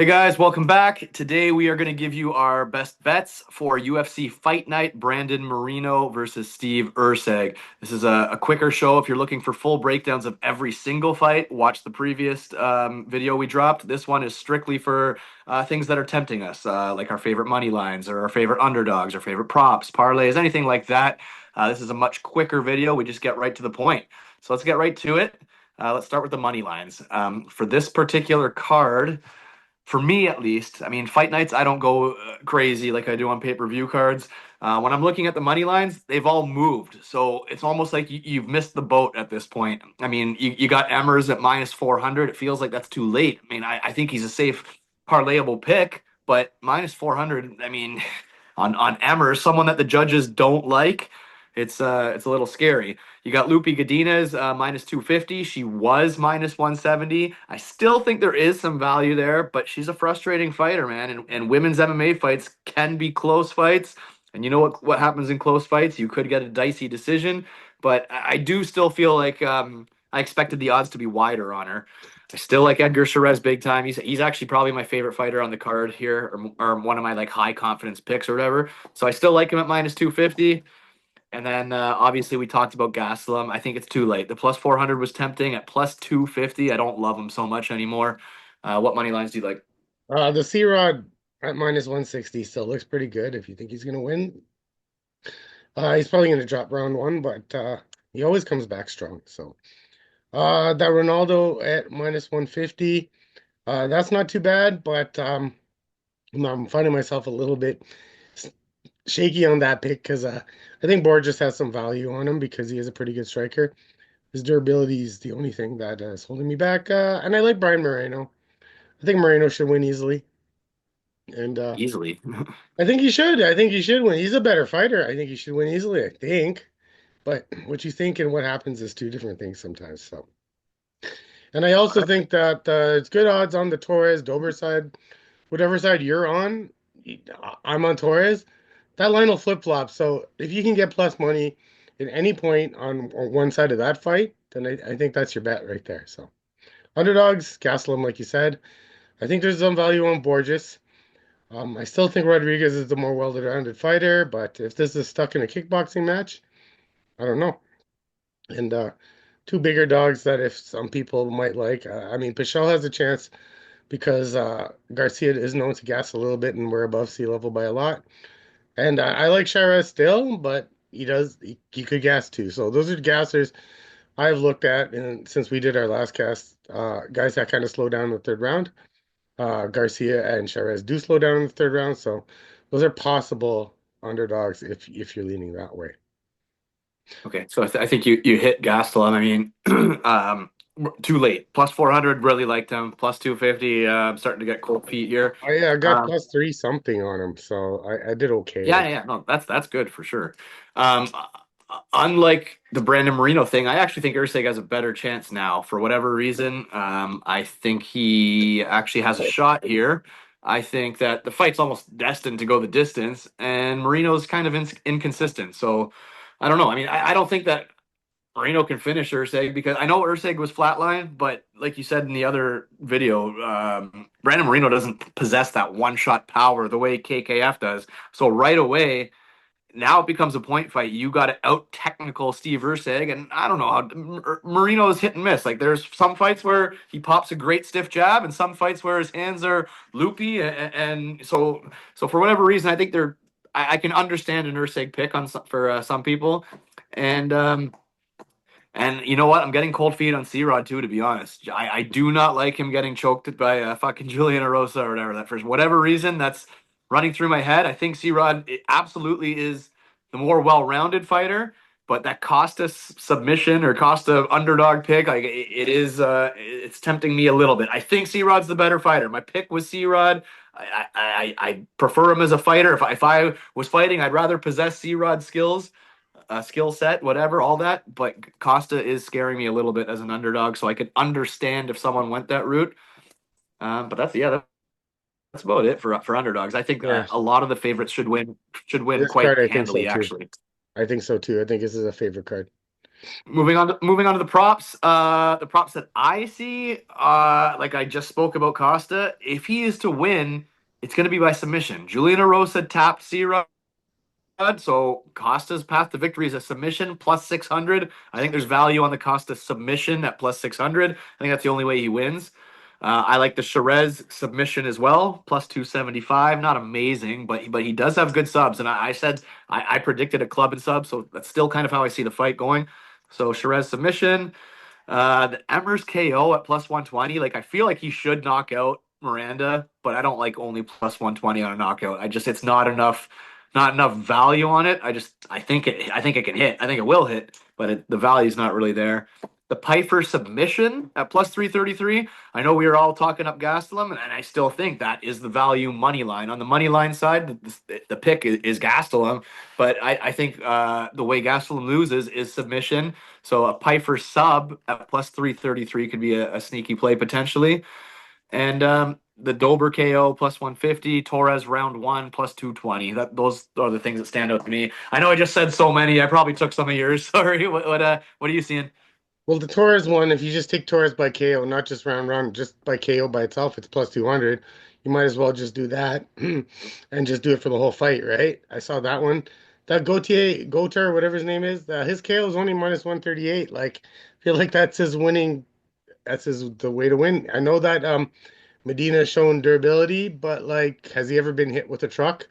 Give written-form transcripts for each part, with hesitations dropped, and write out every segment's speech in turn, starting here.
Hey guys, welcome back. Today we are going to give you our best bets for UFC Fight Night, Brandon Moreno versus Steve Erceg. This is a quicker show. If you're looking for full breakdowns of every single fight, watch the previous video we dropped. This one is strictly for things that are tempting us, like our favorite money lines or our favorite underdogs, our favorite props, parlays, anything like that. This is a much quicker video. We just get right to the point. So let's get right to it. Let's start with the money lines. For this particular card, for me at least, I mean, fight nights, I don't go crazy like I do on pay-per-view cards. When I'm looking at the money lines, they've all moved. So it's almost like you've missed the boat at this point. I mean, you got Emmers at minus 400. It feels like that's too late. I mean, I think he's a safe parlayable pick, but minus 400, I mean, on Emmers, someone that the judges don't like, it's a little scary. You got Lupi Godinez minus 250. She was minus 170. I still think there is some value there, but she's a frustrating fighter, man. And women's MMA fights can be close fights. And you know what happens in close fights? You could get a dicey decision, but I do still feel like I expected the odds to be wider on her. I still like Edgar Charez big time. He's actually probably my favorite fighter on the card here, or one of my like high confidence picks or whatever. So I still like him at minus 250. And then obviously we talked about Gastelum. I think it's too late. The plus 400 was tempting. At plus 250, I don't love him so much anymore. What money lines do you like? The C Rod at minus 160 still looks pretty good if you think he's going to win. He's probably going to drop round one, but he always comes back strong. So that Ronaldo at minus 150, that's not too bad, but I'm finding myself a little bit shaky on that pick because I think Borges has some value on him because he is a pretty good striker. His durability is the only thing that is holding me back. And I like Brian Moreno. I think Moreno should win easily. And Easily. I think he should. I think he should win. He's a better fighter. I think he should win easily, I think. But what you think and what happens is two different things sometimes. So, and I also think that it's good odds on the Torres Dober side. Whatever side you're on, I'm on Torres. That line will flip flop. So if you can get plus money at any point on one side of that fight, then I think that's your bet right there. So underdogs, Gastelum, like you said. I think there's some value on Borges. I still think Rodriguez is the more well-rounded fighter, but if this is stuck in a kickboxing match, I don't know. And two bigger dogs that if some people might like, I mean, Pichel has a chance because Garcia is known to gas a little bit, and we're above sea level by a lot. And I like Shira still, but he could gas too. So those are gassers I've looked at, and since we did our last cast, guys that kind of slow down in the third round. Garcia and Chavez do slow down in the third round, so those are possible underdogs if you're leaning that way. Okay, so I think you hit Gastelum. I mean, too late. Plus 400, really liked him. Plus 250, I'm starting to get cold feet here. Oh yeah, I got Um, plus three something on him, so I did okay. yeah, no, that's good for sure. Um, Unlike the Brandon Marino thing, I actually think Erceg has a better chance now for whatever reason. I think he actually has a shot here. I think that the fight's almost destined to go the distance, and Marino's kind of inconsistent. So I don't know. I mean, I don't think that Moreno can finish Erceg because I know Erceg was flatline, but like you said in the other video, Brandon Moreno doesn't possess that one shot power the way KKF does. So right away, now it becomes a point fight. You got to out technical Steve Erceg, and I don't know how Marino is hit and miss. Like there's some fights where he pops a great stiff jab, and some fights where his hands are loopy, and so for whatever reason, I think they're. I can understand an Erceg pick on for some people, and and you know what? I'm getting cold feet on C Rod too, to be honest. I do not like him getting choked by fucking Julian Erosa or whatever. That for whatever reason, that's running through my head. I think C Rod absolutely is the more well rounded fighter, but that Costa submission or Costa underdog pick, like it is, it's tempting me a little bit. I think C Rod's the better fighter. My pick was C Rod. I prefer him as a fighter. If I was fighting, I'd rather possess C Rod's skills skill set, whatever, all that. But Costa is scaring me a little bit as an underdog, so I could understand if someone went that route. But that's about it for underdogs. I think Yeah, a lot of the favorites should win this quite card I think so handily, too. actually. I think so too. I think this is a favorite card. Moving on to the props that I see, like I just spoke about Costa. If he is to win, it's going to be by submission. Julian Erosa tapped C Rod, so Costa's path to victory is a submission plus 600. I think there's value on the Costa submission at plus 600. I think that's the only way he wins. I like the Perez submission as well, plus 275. Not amazing, but he does have good subs. And I said I predicted a club and sub, so that's still kind of how I see the fight going. So Perez submission. The Emmers KO at plus 120. Like I feel like he should knock out Miranda, but I don't like only plus 120 on a knockout. It's not enough value on it. I think it can hit. I think it will hit, but the value's not really there. The Piper submission at plus 333. I know we are all talking up Gastelum, and I still think that is the value money line. On the money line side, the pick is Gastelum, but I think the way Gastelum loses is submission. So a Piper sub at plus 333 could be a sneaky play potentially. And the Dober KO plus 150, Torres round one plus 220. Those are the things that stand out to me. I know I just said so many. I probably took some of yours. Sorry. What are you seeing? Well, the Torres one, if you just take Torres by KO, not just round round, just by KO by itself, it's plus 200. You might as well just do that and just do it for the whole fight, right? I saw that one. That Gautier, whatever his name is, his KO is only minus 138. Like, I feel like that's his winning, that's his the way to win. I know that Medina has shown durability, but like, has he ever been hit with a truck?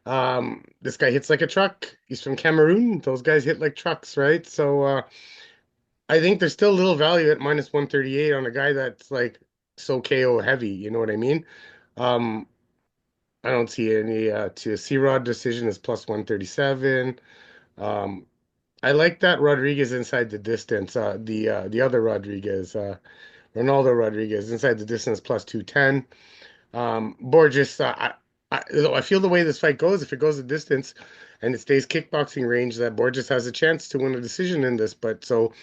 This guy hits like a truck. He's from Cameroon. Those guys hit like trucks, right? So, I think there's still little value at minus 138 on a guy that's like so KO heavy, you know what I mean? Um, I don't see any to C-Rod decision is plus 137. Um, I like that Rodriguez inside the distance. The other Rodriguez, Ronaldo Rodriguez inside the distance plus 210. Borges, I feel the way this fight goes, if it goes a distance and it stays kickboxing range, that Borges has a chance to win a decision in this. But so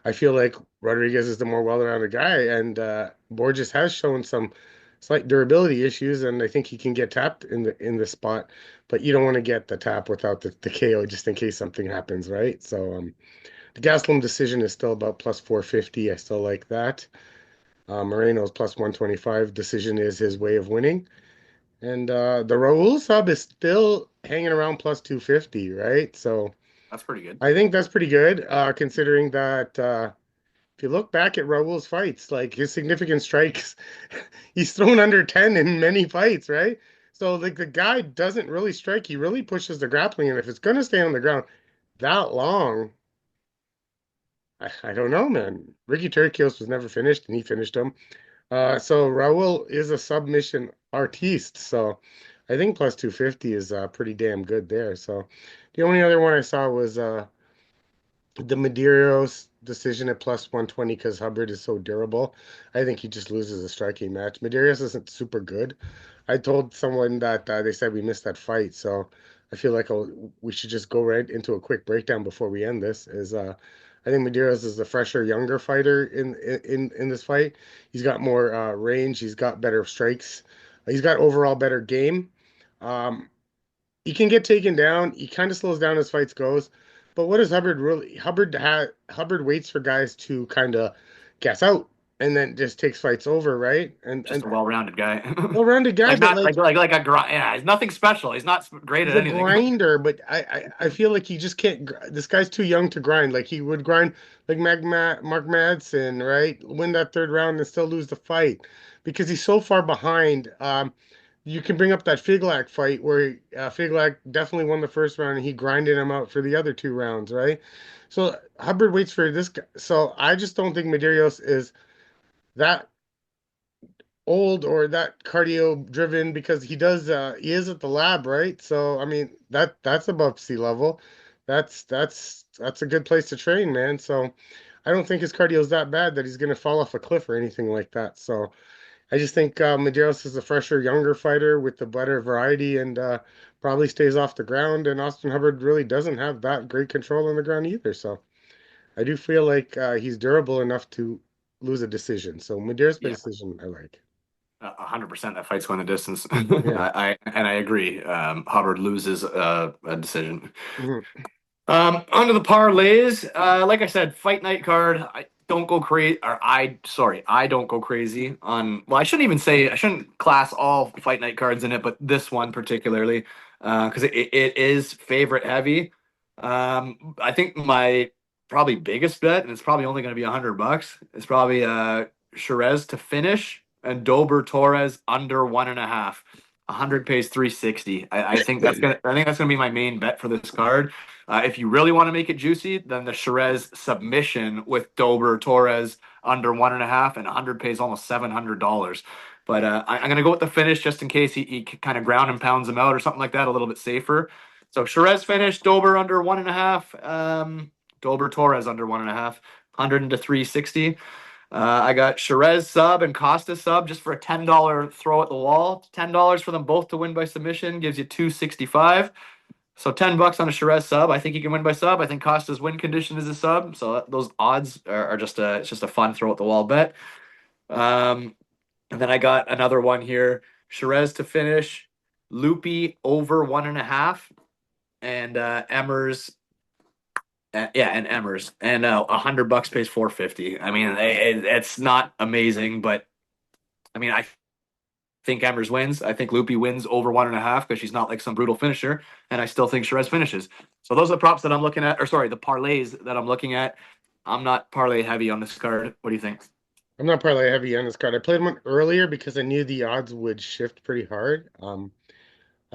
I feel like Rodriguez is the more well-rounded guy, and Borges has shown some slight durability issues, and I think he can get tapped in the spot. But you don't want to get the tap without the KO just in case something happens, right? So the Gastelum decision is still about plus 450. I still like that. Moreno's plus 125. Decision is his way of winning. And the Raul sub is still hanging around plus 250, right? So That's pretty good. I think that's pretty good, considering that if you look back at Raul's fights, like his significant strikes, he's thrown under 10 in many fights, right? So like the guy doesn't really strike, he really pushes the grappling, and if it's gonna stay on the ground that long, I don't know, man. Ricky Turcios was never finished, and he finished him. So Raul is a submission artiste, so I think plus 250 is pretty damn good there. So the only other one I saw was the Medeiros decision at plus 120 because Hubbard is so durable. I think he just loses a striking match. Medeiros isn't super good. I told someone that they said we missed that fight, so I feel like we should just go right into a quick breakdown before we end this. I think Medeiros is the fresher, younger fighter in this fight. He's got more range. He's got better strikes. He's got overall better game. Um, he can get taken down. He kind of slows down as fights goes. But what does Hubbard really? Hubbard waits for guys to kind of gas out and then just takes fights over, right? Just a well-rounded guy. Well-rounded guy, Like but not like like a grind. Yeah, he's nothing special. He's not great he's at a anything. grinder. But I feel like he just can't. This guy's too young to grind. Like he would grind like Mark Madsen, right? Win that third round and still lose the fight because he's so far behind. You can bring up that Figlak fight where Figlak definitely won the first round and he grinded him out for the other two rounds, right? So Hubbard waits for this guy. So I just don't think Medeiros is that old or that cardio driven because he is at the lab, right? So I mean that's above sea level. That's a good place to train, man. So I don't think his cardio is that bad that he's gonna fall off a cliff or anything like that. So I just think Medeiros is a fresher, younger fighter with the better variety and probably stays off the ground. And Austin Hubbard really doesn't have that great control on the ground either. So I do feel like he's durable enough to lose a decision. So Medeiros by Yeah, decision, I like. 100%. That fight's going the distance. Yeah. I agree. Hubbard loses a decision. Mhm. Onto the parlays. Like I said, fight night card. I don't go crazy, or I don't go crazy on. Well, I shouldn't class all fight night cards in it, but this one particularly, because it is favorite heavy. I think my probably biggest bet, and it's probably only going to be $100. It's probably Shiraz to finish and Dober Torres under 1.5. 100 pays 360. I think that's gonna be my main bet for this card. If you really want to make it juicy, then the Shiraz submission with Dober Torres under 1.5 and 100 pays almost $700. But I'm going to go with the finish just in case he kind of ground and pounds him out or something like that, a little bit safer. So Shiraz finish, Dober under 1.5, Dober Torres under 1.5, 100 into 360. I got Shiraz sub and Costa sub just for a $10 throw at the wall. $10 for them both to win by submission gives you 265. So $10 on a Shiraz sub. I think he can win by sub. I think Costa's win condition is a sub. So those odds are just it's just a fun throw at the wall bet. Um, and then I got another one here: Shiraz to finish, Loopy over 1.5, and Emmers. Yeah, and Emmers, and $100 pays 450. I mean, it's not amazing, but I mean, I think Emmers wins. I think Loopy wins over 1.5 because she's not like some brutal finisher, and I still think Shiraz finishes. So those are the props that I'm looking at, or sorry, the parlays that I'm looking at. I'm not parlay heavy on this card. What do you think? I'm not parlay heavy on this card. I played one earlier because I knew the odds would shift pretty hard.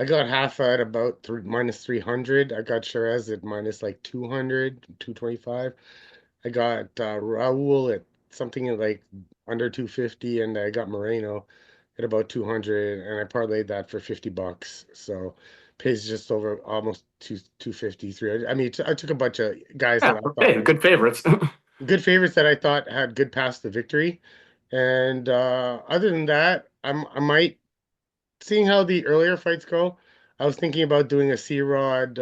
I got half at about minus 300. I got Shiraz at minus like 200, 225. I got Raul at something like under 250, and I got Moreno at about 200, and I parlayed that for $50. So pays just over almost 250, 300. I mean, I took a bunch of guys that Yeah, I thought okay, good favorites. good favorites that I thought had good paths to victory. And other than that, I might seeing how the earlier fights go. I was thinking about doing a C Rod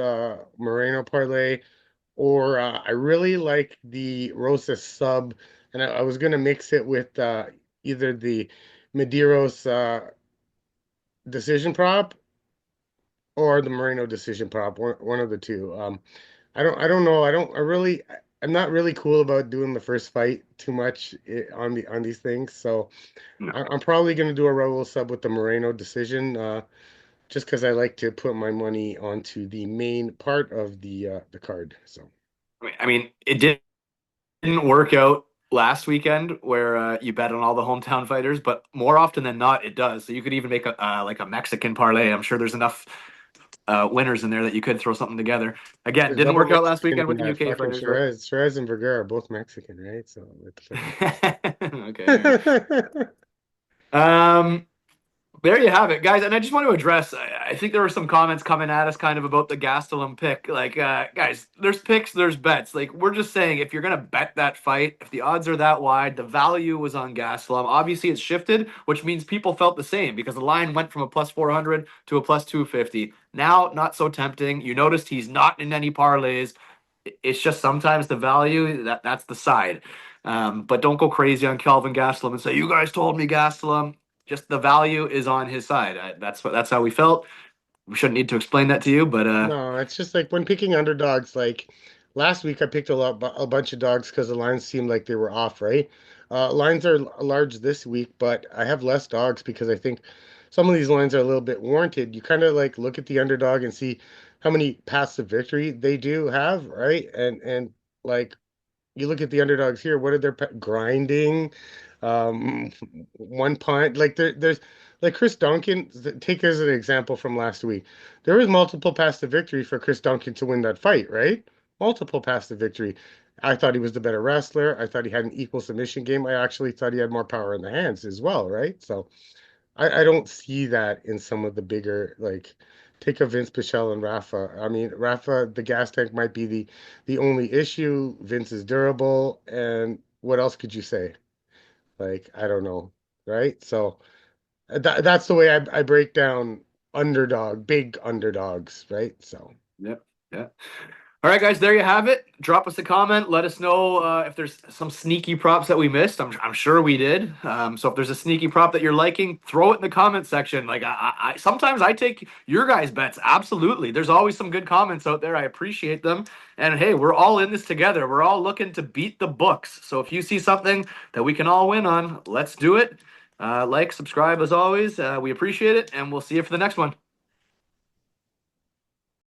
Moreno parlay, or I really like the Rosa sub, and I was gonna mix it with either the Medeiros decision prop or the Moreno decision prop, one of the two. I don't know. I'm not really cool about doing the first fight too much on these things. So No. I'm probably gonna do a Raul sub with the Moreno decision, just because I like to put my money onto the main part of the card. So I mean, it didn't work out last weekend where you bet on all the hometown fighters, but more often than not, it does. So you could even make a like a Mexican parlay. I'm sure there's enough winners in there that you could throw something together. Again, there's didn't double work out last Mexican weekend in with the that UK fucking fighters, but Shiraz and Vergara are both Mexican, right? So it's okay. Um, there you have it, guys. And I just want to address, I think there were some comments coming at us kind of about the Gastelum pick. Like, guys, there's picks, there's bets. Like, we're just saying if you're going to bet that fight, if the odds are that wide, the value was on Gastelum. Obviously, it's shifted, which means people felt the same because the line went from a plus 400 to a plus 250. Now, not so tempting. You noticed he's not in any parlays. It's just sometimes the value that's the side. But don't go crazy on Kelvin Gastelum and say you guys told me Gastelum. Just the value is on his side. That's how we felt. We shouldn't need to explain that to you, but No, it's just like when picking underdogs. Like last week, I picked a bunch of dogs because the lines seemed like they were off, right? Lines are large this week, but I have less dogs because I think some of these lines are a little bit warranted. You kind of like look at the underdog and see how many paths to victory they do have, right? And like you look at the underdogs here, what are their grinding? Um, one punt, like there's like Chris Duncan, take as an example from last week. There was multiple paths to victory for Chris Duncan to win that fight, right? Multiple paths to victory. I thought he was the better wrestler. I thought he had an equal submission game. I actually thought he had more power in the hands as well, right? So I don't see that in some of the bigger like take a Vince Pichel and Rafa. I mean, Rafa, the gas tank might be the only issue. Vince is durable, and what else could you say? Like, I don't know, right? So that's the way I break down big underdogs, right? So yep, yeah. All right, guys, there you have it. Drop us a comment. Let us know if there's some sneaky props that we missed. I'm sure we did. So if there's a sneaky prop that you're liking, throw it in the comment section. Like sometimes I take your guys' bets. Absolutely. There's always some good comments out there. I appreciate them. And hey, we're all in this together. We're all looking to beat the books. So if you see something that we can all win on, let's do it. Like, subscribe as always. We appreciate it, and we'll see you for the next one.